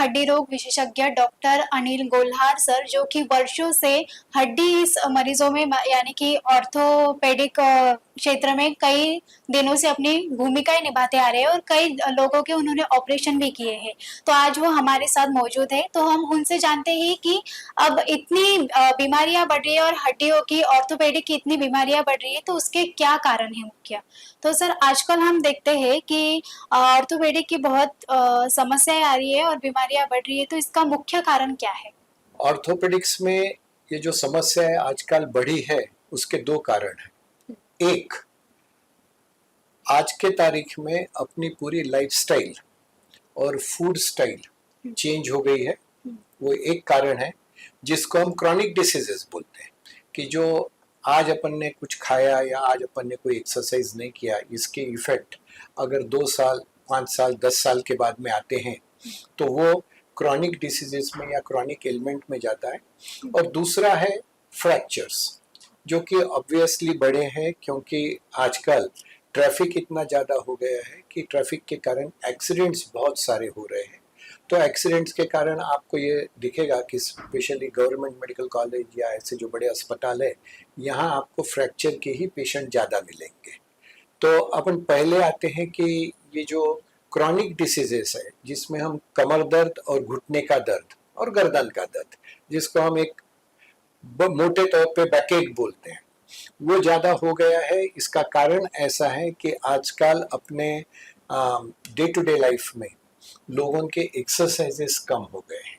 हड्डी रोग विशेषज्ञ डॉक्टर अनिल गोल्हार सर, जो कि वर्षों से हड्डी इस मरीजों में यानी कि ऑर्थोपेडिक क्षेत्र में कई दिनों से अपनी भूमिकाएं निभाते आ रहे हैं और कई लोगों के उन्होंने ऑपरेशन भी किए हैं। तो आज वो हमारे साथ मौजूद है, तो हम उनसे जानते हैं कि अब इतनी बीमारियां बढ़ रही है और हड्डियों की ऑर्थोपेडिक की इतनी बीमारियां बढ़ रही है, तो उसके क्या कारण है मुख्य? तो सर, आजकल हम देखते हैं कि ऑर्थोपेडिक की बहुत समस्याएं आ रही है और बीमारियां बढ़ रही है, तो इसका मुख्य कारण क्या है? ऑर्थोपेडिक्स में ये जो समस्या है आजकल बढ़ी है, उसके दो कारण हैं। एक, आज के तारीख में अपनी पूरी लाइफस्टाइल और फूड स्टाइल चेंज हो गई है, वो एक कारण है जिसको हम क्रॉनिक डिसीजेस बोलते हैं। कि जो आज अपन ने कुछ खाया या आज अपन ने कोई एक्सरसाइज नहीं किया, इसके इफेक्ट अगर 2 साल, 5 साल, 10 साल के बाद में आते हैं तो वो क्रॉनिक डिसीजेस में या क्रॉनिक एलिमेंट में जाता है। और दूसरा है फ्रैक्चर्स, जो कि ऑब्वियसली बड़े हैं क्योंकि आजकल ट्रैफिक इतना ज़्यादा हो गया है कि ट्रैफिक के कारण एक्सीडेंट्स बहुत सारे हो रहे हैं। तो एक्सीडेंट्स के कारण आपको ये दिखेगा कि स्पेशली गवर्नमेंट मेडिकल कॉलेज या ऐसे जो बड़े अस्पताल है, यहाँ आपको फ्रैक्चर के ही पेशेंट ज़्यादा मिलेंगे। तो अपन पहले आते हैं कि ये जो क्रॉनिक डिसीजेस है, जिसमें हम कमर दर्द और घुटने का दर्द और गर्दन का दर्द, जिसको हम एक मोटे तौर पे बैकएक बोलते हैं, वो ज़्यादा हो गया है। इसका कारण ऐसा है कि आजकल अपने डे टू डे लाइफ में लोगों के एक्सरसाइजेस कम हो गए हैं।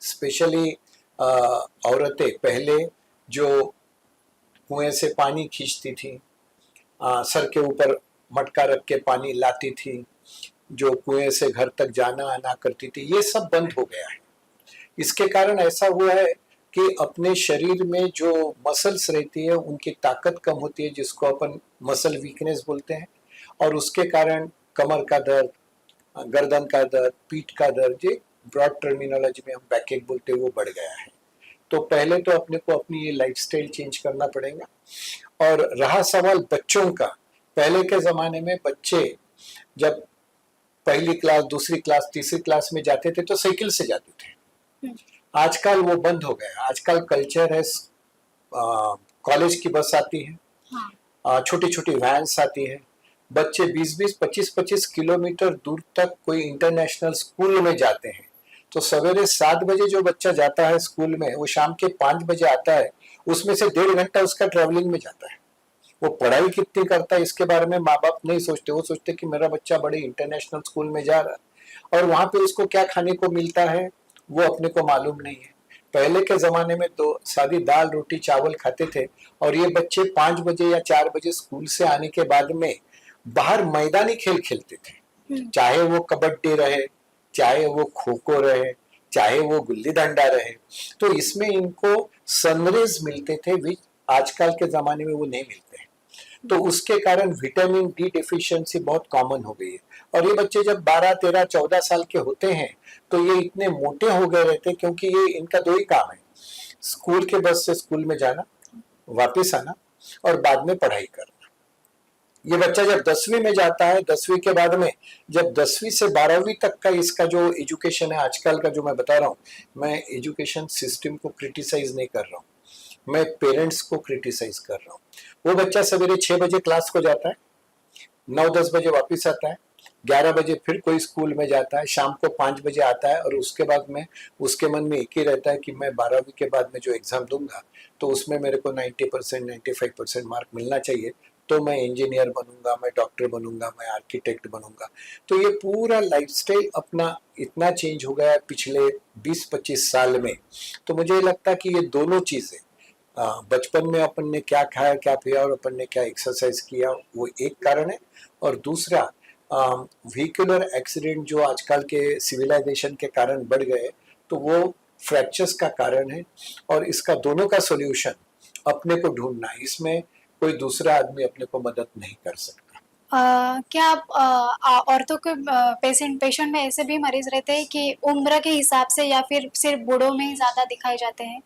स्पेशली औरतें पहले जो कुएं से पानी खींचती थी, सर के ऊपर मटका रख के पानी लाती थी, जो कुएं से घर तक जाना आना करती थी, ये सब बंद हो गया है। इसके कारण ऐसा हुआ है कि अपने शरीर में जो मसल्स रहती है उनकी ताकत कम होती है, जिसको अपन मसल वीकनेस बोलते हैं। और उसके कारण कमर का दर्द, गर्दन का दर्द, पीठ का दर्द, ये ब्रॉड टर्मिनोलॉजी में हम बैकएक बोलते हैं, वो बढ़ गया है। तो पहले तो अपने को अपनी ये लाइफस्टाइल चेंज करना पड़ेगा। और रहा सवाल बच्चों का, पहले के ज़माने में बच्चे जब पहली क्लास, दूसरी क्लास, तीसरी क्लास में जाते थे तो साइकिल से जाते थे। आजकल वो बंद हो गया। आजकल कल्चर है, कॉलेज की बस आती है, छोटी छोटी वैन्स आती है, बच्चे 20-20, 25-25 किलोमीटर दूर तक कोई इंटरनेशनल स्कूल में जाते हैं। तो सवेरे 7 बजे जो बच्चा जाता है स्कूल में, वो शाम के 5 बजे आता है, उसमें से 1.5 घंटा उसका ट्रैवलिंग में जाता है। वो पढ़ाई कितनी करता है इसके बारे में माँ बाप नहीं सोचते। वो सोचते कि मेरा बच्चा बड़े इंटरनेशनल स्कूल में जा रहा है, और वहाँ पे उसको क्या खाने को मिलता है वो अपने को मालूम नहीं है। पहले के ज़माने में तो सादी दाल रोटी चावल खाते थे, और ये बच्चे 5 बजे या 4 बजे स्कूल से आने के बाद में बाहर मैदानी खेल खेलते थे, चाहे वो कबड्डी रहे, चाहे वो खो खो रहे, चाहे वो गुल्ली डंडा रहे। तो इसमें इनको सनरेज मिलते थे, विच आजकल के ज़माने में वो नहीं मिलते हैं। तो उसके कारण विटामिन डी डिफिशियंसी बहुत कॉमन हो गई है। और ये बच्चे जब 12, 13, 14 साल के होते हैं तो ये इतने मोटे हो गए रहते हैं, क्योंकि ये इनका दो ही काम है, स्कूल के बस से स्कूल में जाना, वापस आना, और बाद में पढ़ाई करना। ये बच्चा जब 10वीं में जाता है, 10वीं के बाद में जब 10वीं से 12वीं तक का इसका जो एजुकेशन है आजकल का, जो मैं बता रहा हूँ, मैं एजुकेशन सिस्टम को क्रिटिसाइज नहीं कर रहा हूँ, मैं पेरेंट्स को क्रिटिसाइज कर रहा हूँ। वो बच्चा सवेरे 6 बजे क्लास को जाता है, 9-10 बजे वापस आता है, 11 बजे फिर कोई स्कूल में जाता है, शाम को 5 बजे आता है, और उसके बाद में उसके मन में एक ही रहता है कि मैं 12वीं के बाद में जो एग्ज़ाम दूंगा तो उसमें मेरे को 90%, 95% मार्क मिलना चाहिए, तो मैं इंजीनियर बनूंगा, मैं डॉक्टर बनूंगा, मैं आर्किटेक्ट बनूंगा। तो ये पूरा लाइफस्टाइल अपना इतना चेंज हो गया है पिछले 20-25 साल में। तो मुझे लगता है कि ये दोनों चीज़ें, बचपन में अपन ने क्या खाया क्या पिया और अपन ने क्या एक्सरसाइज किया, वो एक कारण है। और दूसरा, व्हीकुलर एक्सीडेंट जो आजकल के सिविलाइजेशन के कारण बढ़ गए, तो वो फ्रैक्चर्स का कारण है। और इसका दोनों का सॉल्यूशन अपने को ढूंढना है, इसमें कोई दूसरा आदमी अपने को मदद नहीं कर सकता। क्या आप औरतों के पेशेंट में ऐसे भी मरीज रहते हैं कि उम्र के हिसाब से या फिर सिर्फ बूढ़ों में ही ज्यादा दिखाए जाते हैं?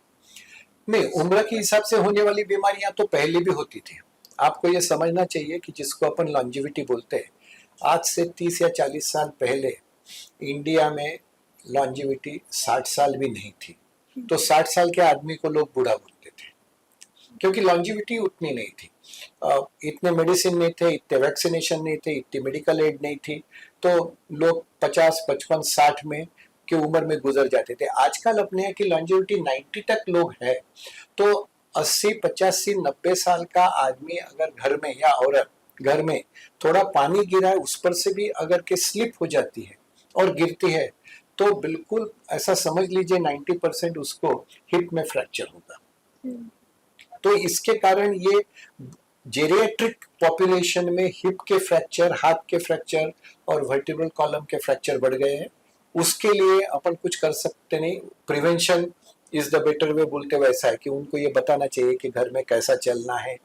नहीं, उम्र के हिसाब से होने वाली बीमारियां तो पहले भी होती थी। आपको ये समझना चाहिए कि जिसको अपन लॉन्जिविटी बोलते हैं, आज से 30 या 40 साल पहले इंडिया में लॉन्जिविटी 60 साल भी नहीं थी, तो 60 साल के आदमी को लोग बूढ़ा बोलते थे, क्योंकि लॉन्जिविटी उतनी नहीं थी। इतने मेडिसिन नहीं थे, इतने वैक्सीनेशन नहीं थे, इतनी मेडिकल एड नहीं थी, तो लोग 50, 55, 60 में की उम्र में गुजर जाते थे। आजकल अपने यहाँ की लॉन्जिविटी 90 तक लोग है, तो 80, 85, 90 साल का आदमी अगर घर में या औरत घर में थोड़ा पानी गिरा है उस पर से भी अगर के स्लिप हो जाती है और गिरती है, तो बिल्कुल ऐसा समझ लीजिए 90% उसको हिप में फ्रैक्चर होगा। तो इसके कारण ये जेरियाट्रिक पॉपुलेशन में हिप के फ्रैक्चर, हाथ के फ्रैक्चर और वर्टिब्रल कॉलम के फ्रैक्चर बढ़ गए हैं। उसके लिए अपन कुछ कर सकते नहीं, prevention is the better way बोलते वैसा है कि उनको ये बताना चाहिए कि घर में कैसा चलना है,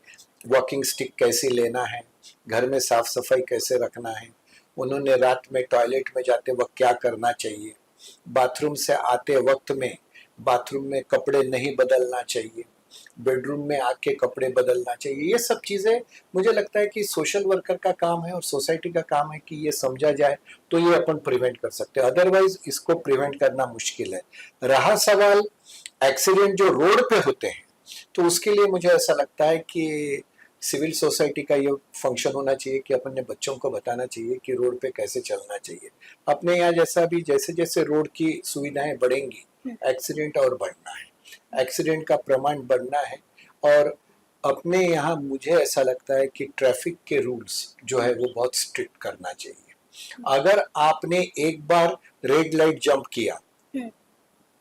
वॉकिंग स्टिक कैसे लेना है, घर में साफ सफाई कैसे रखना है, उन्होंने रात में टॉयलेट में जाते वक्त क्या करना चाहिए, बाथरूम से आते वक्त में बाथरूम में कपड़े नहीं बदलना चाहिए, बेडरूम में आके कपड़े बदलना चाहिए। ये सब चीजें मुझे लगता है कि सोशल वर्कर का काम है और सोसाइटी का काम है कि ये समझा जाए, तो ये अपन प्रिवेंट कर सकते हैं, अदरवाइज इसको प्रिवेंट करना मुश्किल है। रहा सवाल एक्सीडेंट जो रोड पे होते हैं, तो उसके लिए मुझे ऐसा लगता है कि सिविल सोसाइटी का ये फंक्शन होना चाहिए कि अपन ने बच्चों को बताना चाहिए कि रोड पे कैसे चलना चाहिए। अपने यहाँ जैसा भी जैसे जैसे रोड की सुविधाएं बढ़ेंगी, एक्सीडेंट और बढ़ना है, एक्सीडेंट का प्रमाण बढ़ना है। और अपने यहाँ मुझे ऐसा लगता है कि ट्रैफिक के रूल्स जो है वो बहुत स्ट्रिक्ट करना चाहिए। अगर आपने एक बार रेड लाइट जंप किया,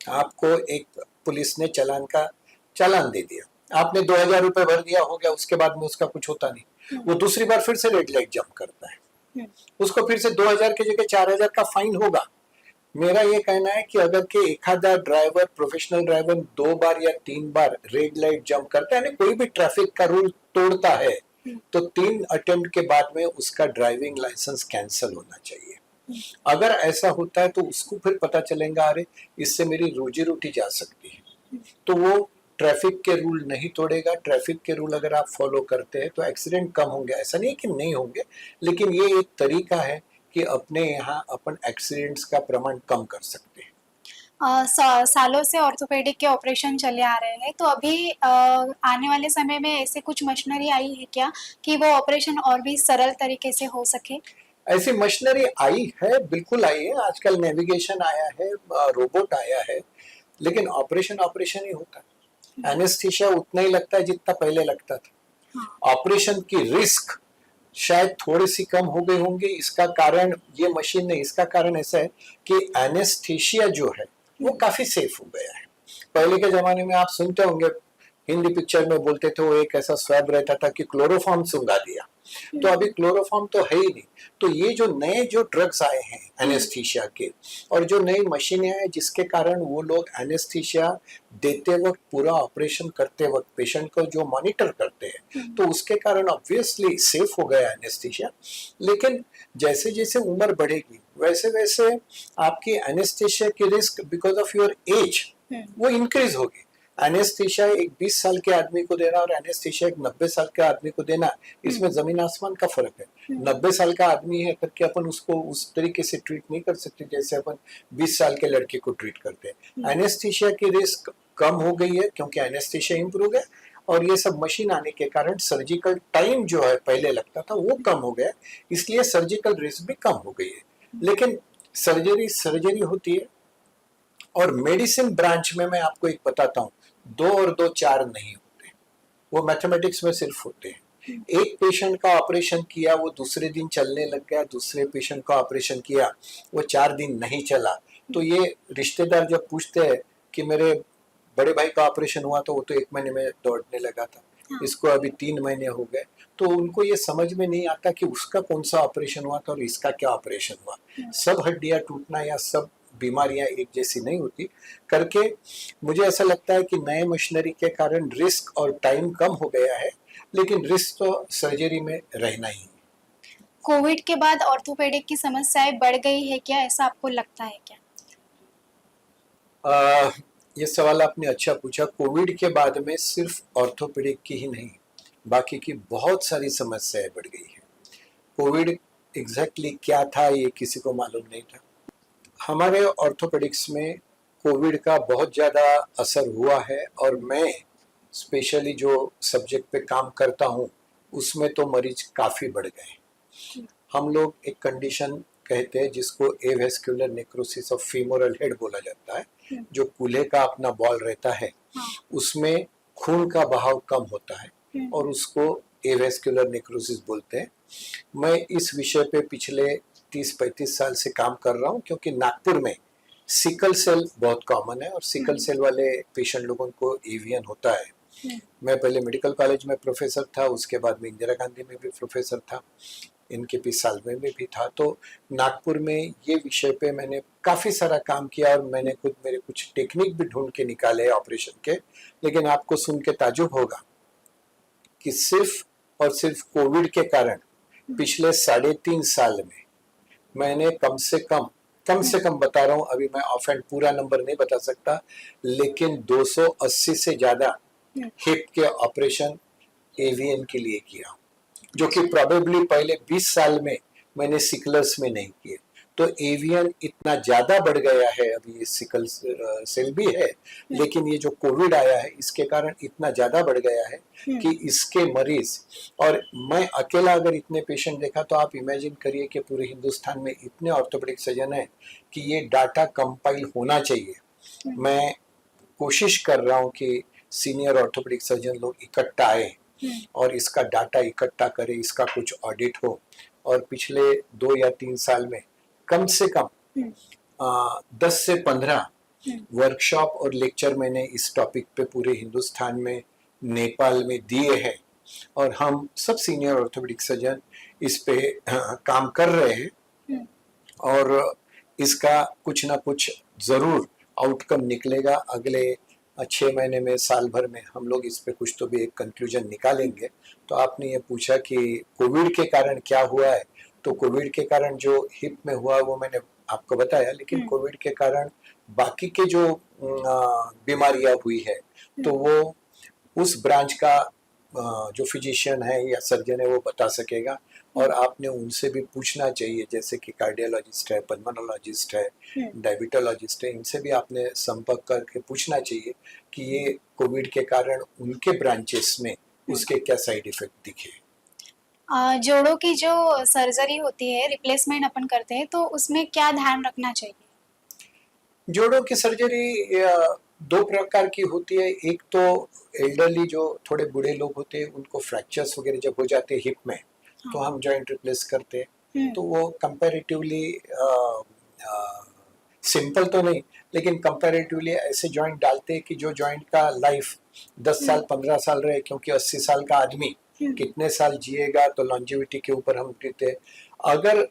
आपको एक पुलिस ने चालान दे दिया, आपने 2000 रुपए भर दिया, हो गया, उसके बाद में उसका कुछ होता नहीं, वो दूसरी बार फिर से रेड लाइट जंप करता है, उसको फिर से 2000 की जगह 4000 का फाइन होगा। मेरा ये कहना है कि अगर के एक आधा ड्राइवर, प्रोफेशनल ड्राइवर 2 बार या 3 बार रेड लाइट जंप करता है, कोई भी ट्रैफिक का रूल तोड़ता है, तो 3 अटेम्प्ट के बाद में उसका ड्राइविंग लाइसेंस कैंसिल होना चाहिए। अगर ऐसा होता है तो उसको फिर पता चलेगा, अरे इससे मेरी रोजी रोटी जा सकती है, तो वो ट्रैफिक के रूल नहीं तोड़ेगा। ट्रैफिक के रूल अगर आप फॉलो करते हैं तो एक्सीडेंट कम होंगे, ऐसा नहीं कि नहीं होंगे, लेकिन ये एक तरीका है कि अपने यहाँ अपन एक्सीडेंट्स का प्रमाण कम कर सकते हैं। सालों से ऑर्थोपेडिक के ऑपरेशन चले आ रहे हैं, तो अभी आने वाले समय में ऐसे कुछ मशीनरी आई है क्या कि वो ऑपरेशन और भी सरल तरीके से हो सके? ऐसी मशीनरी आई है, बिल्कुल आई है, आजकल नेविगेशन आया है, रोबोट आया है, लेकिन ऑपरेशन ही होता है। एनेस्थीसिया उतना ही लगता है जितना पहले लगता था। ऑपरेशन की रिस्क शायद थोड़ी सी कम हो गई होंगी, इसका कारण ये मशीन नहीं, इसका कारण ऐसा है कि एनेस्थीसिया जो है वो काफी सेफ हो गया है। पहले के जमाने में आप सुनते होंगे, हिंदी पिक्चर में बोलते थे, वो एक ऐसा स्वैब रहता था कि क्लोरोफॉर्म सुंघा दिया, तो अभी क्लोरोफॉर्म तो है ही नहीं। तो ये जो नए जो ड्रग्स आए हैं एनेस्थीसिया के, और जो नई मशीनें आए जिसके कारण वो लोग एनेस्थीसिया देते वक्त, पूरा ऑपरेशन करते वक्त पेशेंट को जो मॉनिटर करते हैं, तो उसके कारण ऑब्वियसली सेफ हो गया एनेस्थीसिया। लेकिन जैसे जैसे उम्र बढ़ेगी वैसे वैसे आपकी एनेस्थीसिया की risk because of your age वो इंक्रीज होगी। एनेस्थीसिया एक 20 साल के आदमी को देना और एनेस्थीसिया एक 90 साल के आदमी को देना, इसमें जमीन आसमान का फर्क है। 90 साल का आदमी है करके अपन उसको उस तरीके से ट्रीट नहीं कर सकते जैसे अपन 20 साल के लड़के को ट्रीट करते हैं। एनेस्थीसिया की रिस्क कम हो गई है क्योंकि एनेस्थीसिया इंप्रूव है, और ये सब मशीन आने के कारण सर्जिकल टाइम जो है पहले लगता था वो कम हो गया, इसलिए सर्जिकल रिस्क भी कम हो गई है। लेकिन सर्जरी होती है, और मेडिसिन ब्रांच में मैं आपको एक बताता हूँ, 2 और 2 4 नहीं होते, वो मैथमेटिक्स में सिर्फ होते हैं। एक पेशेंट का ऑपरेशन किया, वो दूसरे दिन चलने लग गया, दूसरे पेशेंट का ऑपरेशन किया, वो 4 दिन नहीं चला, तो ये रिश्तेदार जब पूछते हैं कि मेरे बड़े भाई का ऑपरेशन हुआ तो वो तो 1 महीने में दौड़ने लगा था, इसको अभी 3 महीने हो गए, तो उनको ये समझ में नहीं आता कि उसका कौन सा ऑपरेशन हुआ था और इसका क्या ऑपरेशन हुआ। सब हड्डियां टूटना या सब बीमारियां एक जैसी नहीं होती करके, मुझे ऐसा लगता है कि नए मशीनरी के कारण रिस्क और टाइम कम हो गया है, लेकिन रिस्क तो सर्जरी में रहना ही है। कोविड के बाद ऑर्थोपेडिक की समस्याएं बढ़ गई है क्या, ऐसा आपको लगता है क्या? ये सवाल आपने अच्छा पूछा। कोविड के बाद में सिर्फ ऑर्थोपेडिक की ही नहीं, बाकी की बहुत सारी समस्याएं बढ़ गई है। कोविड एग्जैक्टली क्या था ये किसी को मालूम नहीं था। हमारे ऑर्थोपेडिक्स में कोविड का बहुत ज़्यादा असर हुआ है और मैं स्पेशली जो सब्जेक्ट पे काम करता हूँ उसमें तो मरीज काफ़ी बढ़ गए। हम लोग एक कंडीशन कहते हैं जिसको एवेस्क्युलर नेक्रोसिस ऑफ फीमोरल हेड बोला जाता है, जो कूल्हे का अपना बॉल रहता है उसमें खून का बहाव कम होता है और उसको एवेस्क्युलर नेक्रोसिस बोलते हैं। मैं इस विषय पे पिछले 30-35 साल से काम कर रहा हूँ क्योंकि नागपुर में सिकल सेल बहुत कॉमन है और सिकल सेल वाले पेशेंट लोगों को एवियन होता है। मैं पहले मेडिकल कॉलेज में प्रोफेसर था, उसके बाद में इंदिरा गांधी में भी प्रोफेसर था, इनके भी सालवे में भी था। तो नागपुर में ये विषय पे मैंने काफ़ी सारा काम किया और मैंने खुद मेरे कुछ टेक्निक भी ढूंढ के निकाले ऑपरेशन के। लेकिन आपको सुन के ताजुब होगा कि सिर्फ और सिर्फ कोविड के कारण पिछले 3.5 साल में मैंने कम से कम बता रहा हूँ, अभी मैं ऑफ हैंड पूरा नंबर नहीं बता सकता, लेकिन 280 से ज्यादा हिप के ऑपरेशन एवीएन के लिए किया, जो कि प्रोबेबली पहले 20 साल में मैंने सिकलर्स में नहीं किए। तो एवियन इतना ज्यादा बढ़ गया है, अभी ये सिकल सेल भी है, लेकिन ये जो कोविड आया है इसके कारण इतना ज्यादा बढ़ गया है कि इसके मरीज, और मैं अकेला अगर इतने पेशेंट देखा तो आप इमेजिन करिए कि पूरे हिंदुस्तान में इतने ऑर्थोपेडिक सर्जन हैं कि ये डाटा कंपाइल होना चाहिए। मैं कोशिश कर रहा हूँ कि सीनियर ऑर्थोपेडिक सर्जन लोग इकट्ठा आए और इसका डाटा इकट्ठा करें, इसका कुछ ऑडिट हो। और पिछले 2 या 3 साल में कम से कम 10 से 15 वर्कशॉप और लेक्चर मैंने इस टॉपिक पे पूरे हिंदुस्तान में, नेपाल में दिए हैं और हम सब सीनियर ऑर्थोपेडिक सर्जन इस पे काम कर रहे हैं और इसका कुछ ना कुछ जरूर आउटकम निकलेगा। अगले 6 महीने में, साल भर में हम लोग इस पे कुछ तो भी एक कंक्लूजन निकालेंगे। तो आपने ये पूछा कि कोविड के कारण क्या हुआ है, तो कोविड के कारण जो हिप में हुआ वो मैंने आपको बताया, लेकिन कोविड के कारण बाकी के जो बीमारियां हुई है तो वो उस ब्रांच का जो फिजिशियन है या सर्जन है वो बता सकेगा और आपने उनसे भी पूछना चाहिए, जैसे कि कार्डियोलॉजिस्ट है, पल्मोनोलॉजिस्ट है, डायबिटोलॉजिस्ट है, इनसे भी आपने संपर्क करके पूछना चाहिए कि ये कोविड के कारण उनके ब्रांचेस में उसके क्या साइड इफेक्ट दिखे। जोड़ों की जो सर्जरी होती है, रिप्लेसमेंट अपन करते हैं, तो उसमें क्या ध्यान रखना चाहिए? जोड़ों की सर्जरी 2 प्रकार की होती है। एक तो एल्डरली जो थोड़े बूढ़े लोग होते हैं उनको फ्रैक्चर्स वगैरह जब हो जाते हैं हिप में तो हम जॉइंट रिप्लेस करते हैं। तो वो कंपैरेटिवली सिंपल तो नहीं, लेकिन कंपैरेटिवली ऐसे जॉइंट डालते हैं कि जो जॉइंट का लाइफ 10 साल 15 साल रहे, क्योंकि 80 साल का आदमी कितने साल जिएगा तो लॉन्जिविटी के ऊपर हम देते हैं। अगर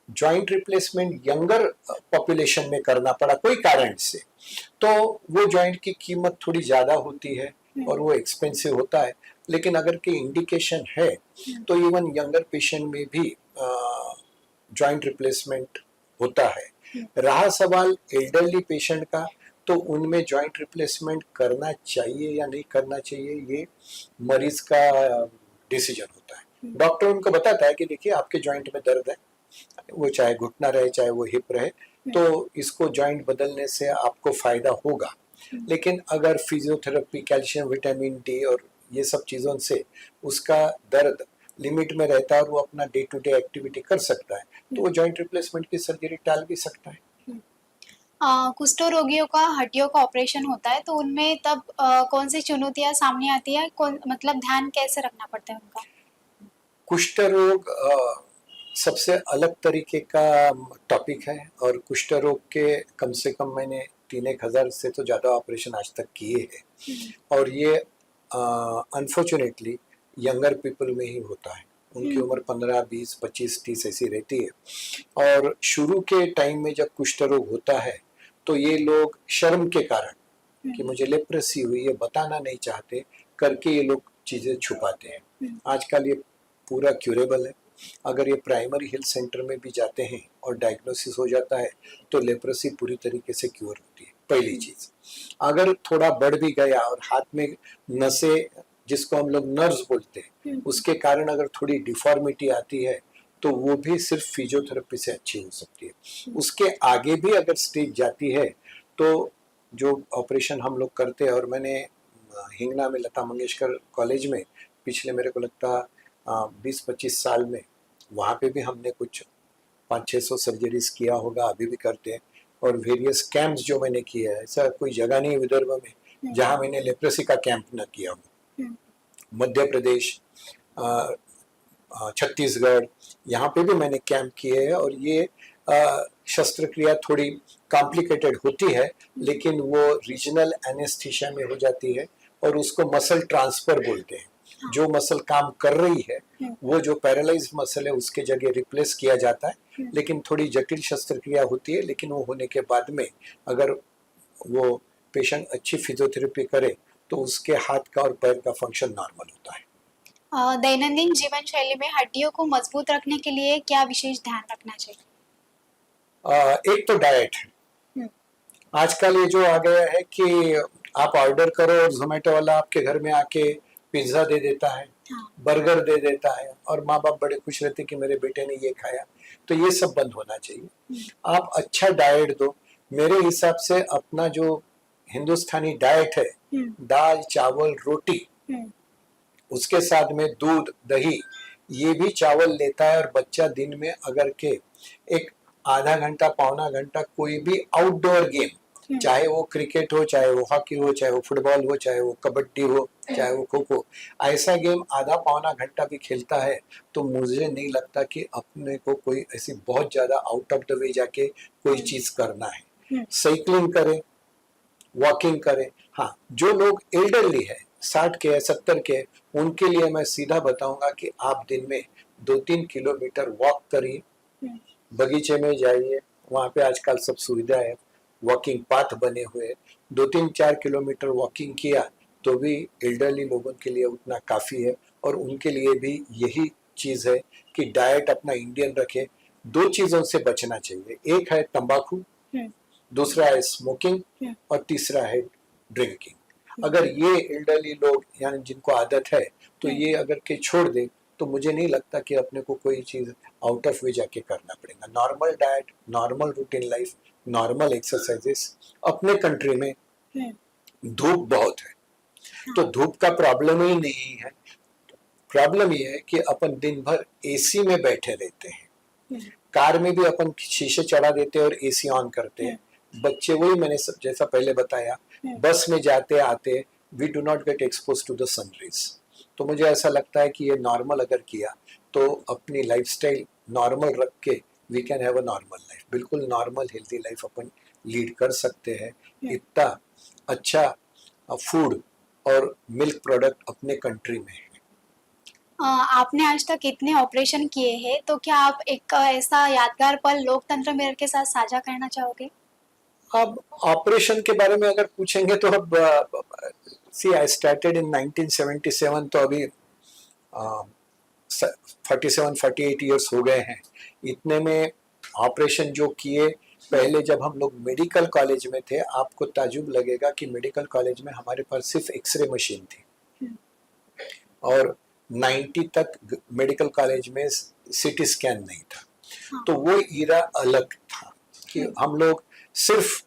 जॉइंट रिप्लेसमेंट यंगर पॉपुलेशन में करना पड़ा कोई कारण से, तो वो जॉइंट की कीमत थोड़ी ज़्यादा होती है और वो एक्सपेंसिव होता है। लेकिन अगर कोई इंडिकेशन है तो इवन यंगर पेशेंट में भी जॉइंट रिप्लेसमेंट होता है। रहा सवाल एल्डरली पेशेंट का, तो उनमें जॉइंट रिप्लेसमेंट करना चाहिए या नहीं करना चाहिए ये मरीज का डिसीजन होता है। डॉक्टर उनको बताता है कि देखिए आपके जॉइंट में दर्द है, वो चाहे घुटना रहे चाहे वो हिप रहे, तो इसको जॉइंट बदलने से आपको फायदा होगा। लेकिन अगर फिजियोथेरेपी, कैल्शियम, विटामिन डी और ये सब चीज़ों से उसका दर्द लिमिट में रहता है और वो अपना डे टू डे एक्टिविटी कर सकता है, तो वो जॉइंट रिप्लेसमेंट की सर्जरी टाल भी सकता है। कुष्ठ रोगियों का हड्डियों का ऑपरेशन होता है, तो उनमें तब कौन सी चुनौतियां सामने आती है, कौन मतलब ध्यान कैसे रखना पड़ता है उनका? कुष्ठ रोग सबसे अलग तरीके का टॉपिक है और कुष्ठ रोग के कम से कम मैंने 3-1 हज़ार से तो ज़्यादा ऑपरेशन आज तक किए हैं और ये अनफॉर्चुनेटली यंगर पीपल में ही होता है। उनकी उम्र 15, 20, 25, 30 ऐसी रहती है और शुरू के टाइम में जब कुष्ठ रोग होता है तो ये लोग शर्म के कारण कि मुझे लेप्रेसी हुई ये बताना नहीं चाहते करके ये लोग चीज़ें छुपाते हैं। आजकल ये पूरा क्यूरेबल है। अगर ये प्राइमरी हेल्थ सेंटर में भी जाते हैं और डायग्नोसिस हो जाता है तो लेप्रेसी पूरी तरीके से क्योर होती है, पहली चीज। अगर थोड़ा बढ़ भी गया और हाथ में नसें, जिसको हम लोग नर्व्स बोलते हैं, उसके कारण अगर थोड़ी डिफॉर्मिटी आती है तो वो भी सिर्फ फिजियोथेरेपी से अच्छी हो सकती है। उसके आगे भी अगर स्टेज जाती है तो जो ऑपरेशन हम लोग करते हैं, और मैंने हिंगना में लता मंगेशकर कॉलेज में पिछले मेरे को लगता 20-25 साल में वहाँ पे भी हमने कुछ 500-600 सर्जरीज किया होगा, अभी भी करते हैं। और वेरियस कैंप्स जो मैंने किए हैं, ऐसा कोई जगह नहीं है विदर्भ में जहाँ मैंने लेप्रेसी का कैंप न किया हो। मध्य प्रदेश, छत्तीसगढ़, यहाँ पे भी मैंने कैंप किए हैं। और ये शस्त्रक्रिया थोड़ी कॉम्प्लिकेटेड होती है, लेकिन वो रीजनल एनेस्थीसिया में हो जाती है और उसको मसल ट्रांसफर बोलते हैं। जो मसल काम कर रही है वो जो पैरालाइज मसल है उसके जगह रिप्लेस किया जाता है, लेकिन थोड़ी जटिल शस्त्रक्रिया होती है। लेकिन वो होने के बाद में अगर वो पेशेंट अच्छी फिजियोथेरेपी करे तो उसके हाथ का और पैर का फंक्शन नॉर्मल होता है। दैनंदिन जीवन शैली में हड्डियों को मजबूत रखने के लिए क्या विशेष ध्यान रखना चाहिए? एक तो डाइट है। आजकल ये जो आ गया है कि आप ऑर्डर करो और जोमेटो वाला आपके घर में आके पिज्जा दे देता है, बर्गर दे देता है, और माँ बाप बड़े खुश रहते कि मेरे बेटे ने ये खाया। तो ये सब बंद होना चाहिए। आप अच्छा डाइट दो। मेरे हिसाब से अपना जो हिंदुस्तानी डाइट है, दाल चावल रोटी, उसके साथ में दूध दही, ये भी चावल लेता है। और बच्चा दिन में अगर के एक आधा घंटा पौना घंटा कोई भी आउटडोर गेम, चाहे वो क्रिकेट हो, चाहे वो हॉकी हो, चाहे वो फुटबॉल हो, चाहे वो कबड्डी हो, चाहे वो खो खो, ऐसा गेम आधा पौना घंटा भी खेलता है तो मुझे नहीं लगता कि अपने को कोई ऐसी बहुत ज्यादा आउट ऑफ द वे जाके कोई चीज करना है। साइकिलिंग करे, वॉकिंग करे। हाँ, जो लोग एल्डरली है, 60 के 70 के, उनके लिए मैं सीधा बताऊंगा कि आप दिन में 2-3 किलोमीटर वॉक करिए, बगीचे में जाइए, वहाँ पे आजकल सब सुविधा है, वॉकिंग पाथ बने हुए। 2-3-4 किलोमीटर वॉकिंग किया तो भी एल्डरली लोगों के लिए उतना काफ़ी है। और उनके लिए भी यही चीज़ है कि डाइट अपना इंडियन रखे। 2 चीज़ों से बचना चाहिए, एक है तंबाकू, दूसरा है स्मोकिंग, और तीसरा है ड्रिंकिंग। अगर ये एल्डरली लोग यानी जिनको आदत है तो ये अगर के छोड़ दे तो मुझे नहीं लगता कि अपने को कोई चीज आउट ऑफ वे जाके करना पड़ेगा। Normal diet, normal routine life, normal exercises. अपने कंट्री में धूप बहुत है तो धूप का प्रॉब्लम ही नहीं है। प्रॉब्लम ये है कि अपन दिन भर एसी में बैठे रहते हैं, कार में भी अपन शीशे चढ़ा देते हैं और एसी ऑन करते हैं। बच्चे, वही मैंने जैसा पहले बताया, बस में जाते आते we do not get expose to the sunrise. तो मुझे ऐसा लगता है कि ये नॉर्मल अगर किया तो अपनी लाइफस्टाइल नॉर्मल रख के we can have a normal life, बिल्कुल नॉर्मल हेल्दी लाइफ अपन लीड कर सकते हैं। इतना अच्छा फूड और मिल्क प्रोडक्ट अपने कंट्री में है। आपने आज तक इतने ऑपरेशन किए हैं, तो क्या आप एक ऐसा यादगार पल लोकतंत्र मिरर के साथ साझा करना चाहोगे? अब ऑपरेशन के बारे में अगर पूछेंगे तो अब सी आई स्टार्टेड इन 1977, तो अभी 47-48 ईयर्स हो गए हैं। इतने में ऑपरेशन जो किए, पहले जब हम लोग मेडिकल कॉलेज में थे, आपको ताजुब लगेगा कि मेडिकल कॉलेज में हमारे पास सिर्फ एक्सरे मशीन थी और 90 तक मेडिकल कॉलेज में सीटी स्कैन नहीं था। तो वो ईरा अलग था कि हम लोग सिर्फ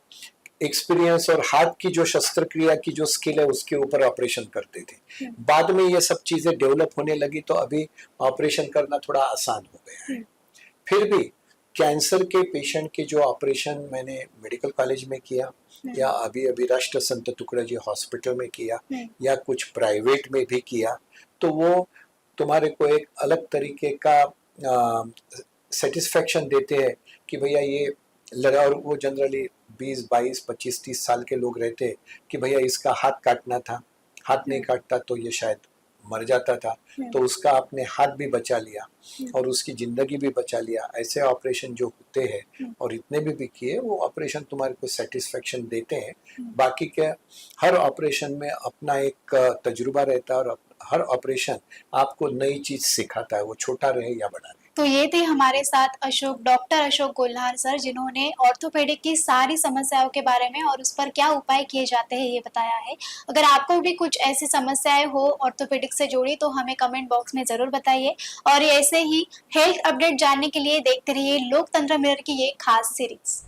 एक्सपीरियंस और हाथ की जो शस्त्रक्रिया की जो स्किल है उसके ऊपर ऑपरेशन करते थे। बाद में ये सब चीजें डेवलप होने लगी तो अभी ऑपरेशन करना थोड़ा आसान हो गया है। फिर भी कैंसर के पेशेंट के जो ऑपरेशन मैंने मेडिकल कॉलेज में किया या अभी अभी राष्ट्र संत तुकडोजी हॉस्पिटल में किया या कुछ प्राइवेट में भी किया, तो वो तुम्हारे को एक अलग तरीके का सेटिस्फेक्शन देते हैं कि भैया ये लगा। और वो जनरली 20, 22, 25, 30 साल के लोग रहते कि भैया इसका हाथ काटना था, हाथ नहीं काटता तो ये शायद मर जाता था, तो उसका आपने हाथ भी बचा लिया और उसकी जिंदगी भी बचा लिया। ऐसे ऑपरेशन जो होते हैं और इतने भी किए, वो ऑपरेशन तुम्हारे को सेटिस्फेक्शन देते हैं। बाकी क्या, हर ऑपरेशन में अपना एक तजुर्बा रहता है और हर ऑपरेशन आपको नई चीज सिखाता है, वो छोटा रहे या बड़ा रहे। तो ये थे हमारे साथ डॉक्टर अशोक गोल्हार सर, जिन्होंने ऑर्थोपेडिक की सारी समस्याओं के बारे में और उस पर क्या उपाय किए जाते हैं ये बताया है। अगर आपको भी कुछ ऐसी समस्याएं हो ऑर्थोपेडिक से जुड़ी तो हमें कमेंट बॉक्स में ज़रूर बताइए, और ऐसे ही हेल्थ अपडेट जानने के लिए देखते रहिए लोकतंत्र मिरर की ये खास सीरीज।